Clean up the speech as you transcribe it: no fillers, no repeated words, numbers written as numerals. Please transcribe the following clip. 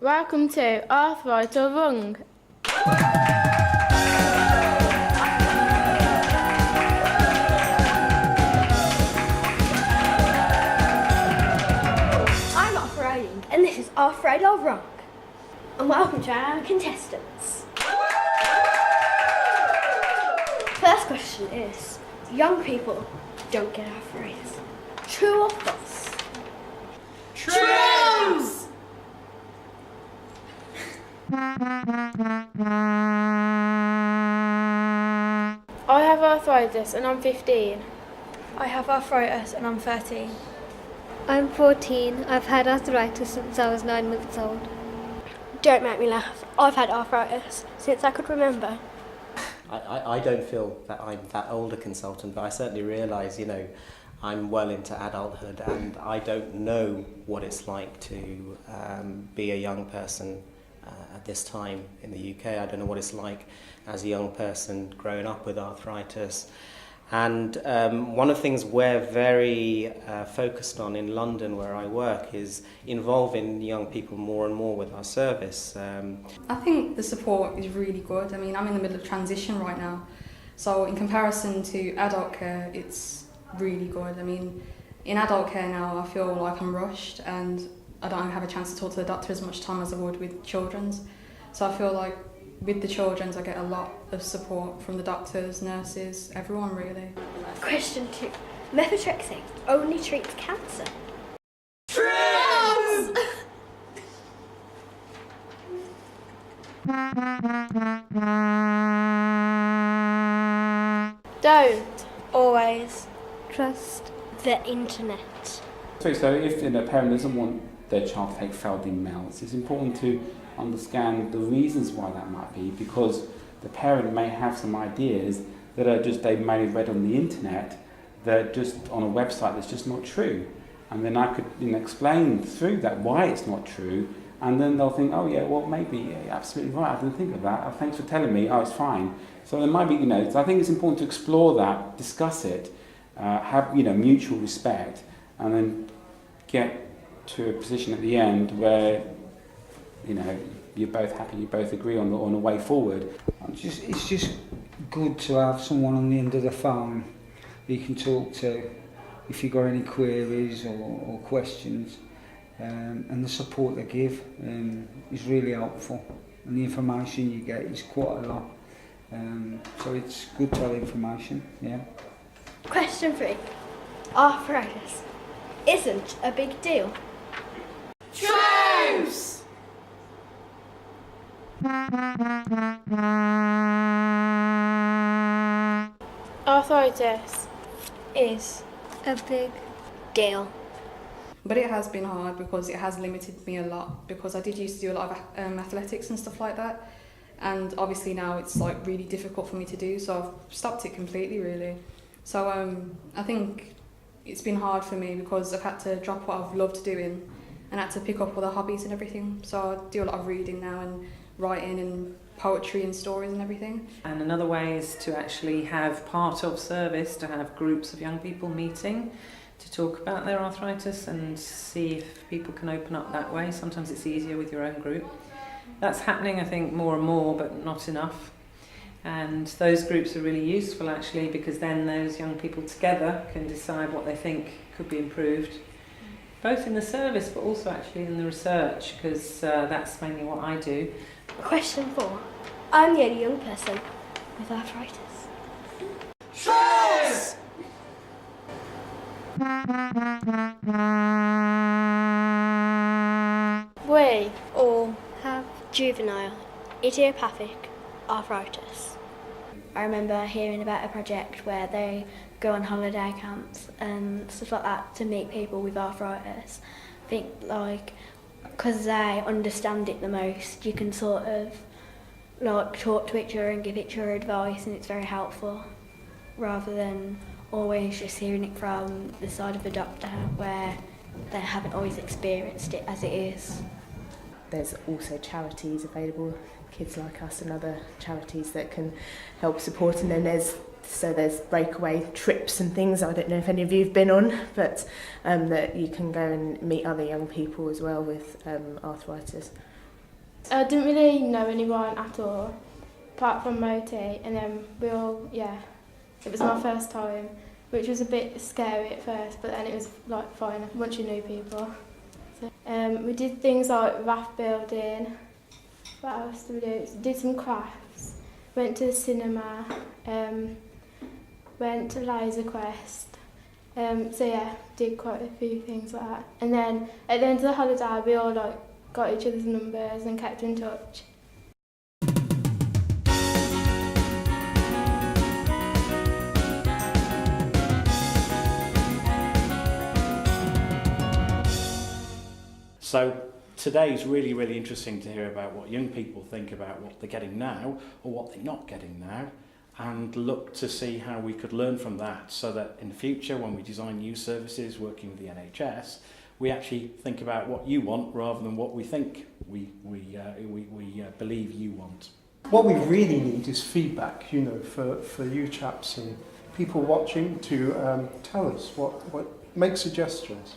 Welcome to Arthritis or Wrong. I'm Arthriting, and this is Arthritis or Wrong. And welcome to our contestants. First question is, young people don't get arthritis. True or false? Trues! I have arthritis and I'm 15. I have arthritis and I'm 13. I'm 14. I've had arthritis since I was 9 months old. Don't make me laugh. I've had arthritis since I could remember. I don't feel that I'm that old a consultant, but I certainly realise, I'm well into adulthood and I don't know what it's like to be a young person at this time in the UK. I don't know what it's like as a young person growing up with arthritis. And one of the things we're very focused on in London, where I work, is involving young people more and more with our service. I think the support is really good. I mean, I'm in the middle of transition right now. So in comparison to adult care, it's really good. I mean, in adult care now, I feel like I'm rushed and I don't have a chance to talk to the doctor as much time as I would with children's. So I feel like with the children's, I get a lot of support from the doctors, nurses, everyone really. Question 2. Methotrexate only treats cancer. Trues! Don't. Always. Trust. The internet. So if a parent doesn't want their child to take failed emails, it's important to understand the reasons why that might be, because the parent may have some ideas that are just they may have read on the internet that are just on a website that's just not true. And then I could explain through that why it's not true, and then they'll think, oh yeah, well maybe, yeah, you're absolutely right, I didn't think of that, oh, thanks for telling me, oh it's fine. So there might be, so I think it's important to explore that, discuss it, have mutual respect, and then get to a position at the end where you're both happy, you both agree on a way forward. It's just good to have someone on the end of the phone that you can talk to if you've got any queries or questions, and the support they give is really helpful, and the information you get is quite a lot, so it's good to have information. Question 3. Arthritis isn't a big deal. Trues! Arthritis Is. A big Deal. But it has been hard because it has limited me a lot, because I did used to do a lot of athletics and stuff like that, and obviously now it's like really difficult for me to do, so I've stopped it completely really. So I think it's been hard for me because I've had to drop what I've loved doing and had to pick up other hobbies and everything. So I do a lot of reading now and writing and poetry and stories and everything. And another way is to actually have part of service, to have groups of young people meeting to talk about their arthritis and see if people can open up that way. Sometimes it's easier with your own group. That's happening, I think, more and more, but not enough. And those groups are really useful actually, because then those young people together can decide what they think could be improved, both in the service but also actually in the research, because that's mainly what I do. Question 4. I'm the only young person with arthritis. Trues! We All have juvenile idiopathic arthritis. I remember hearing about a project where they go on holiday camps and stuff like that to meet people with arthritis. I think because they understand it the most, you can sort of talk to each other and give each other advice, and it's very helpful, rather than always just hearing it from the side of the doctor where they haven't always experienced it as it is. There's also charities available, Kids Like Us and other charities that can help support, and then there's breakaway trips and things, I don't know if any of you have been on, but that you can go and meet other young people as well with arthritis. I didn't really know anyone at all, apart from Moti, and then we all, it was my first time, which was a bit scary at first, but then it was like fine once you knew people. So, we did things like raft building. What else did we do? Did some crafts. Went to the cinema. Went to Laser Quest. Did quite a few things like that. And then at the end of the holiday, we all got each other's numbers and kept in touch. So today is really, really interesting to hear about what young people think about what they're getting now or what they're not getting now, and look to see how we could learn from that so that in the future, when we design new services working with the NHS, we actually think about what you want rather than what we think we believe you want. What we really need is feedback, for you chaps and people watching to tell us make suggestions.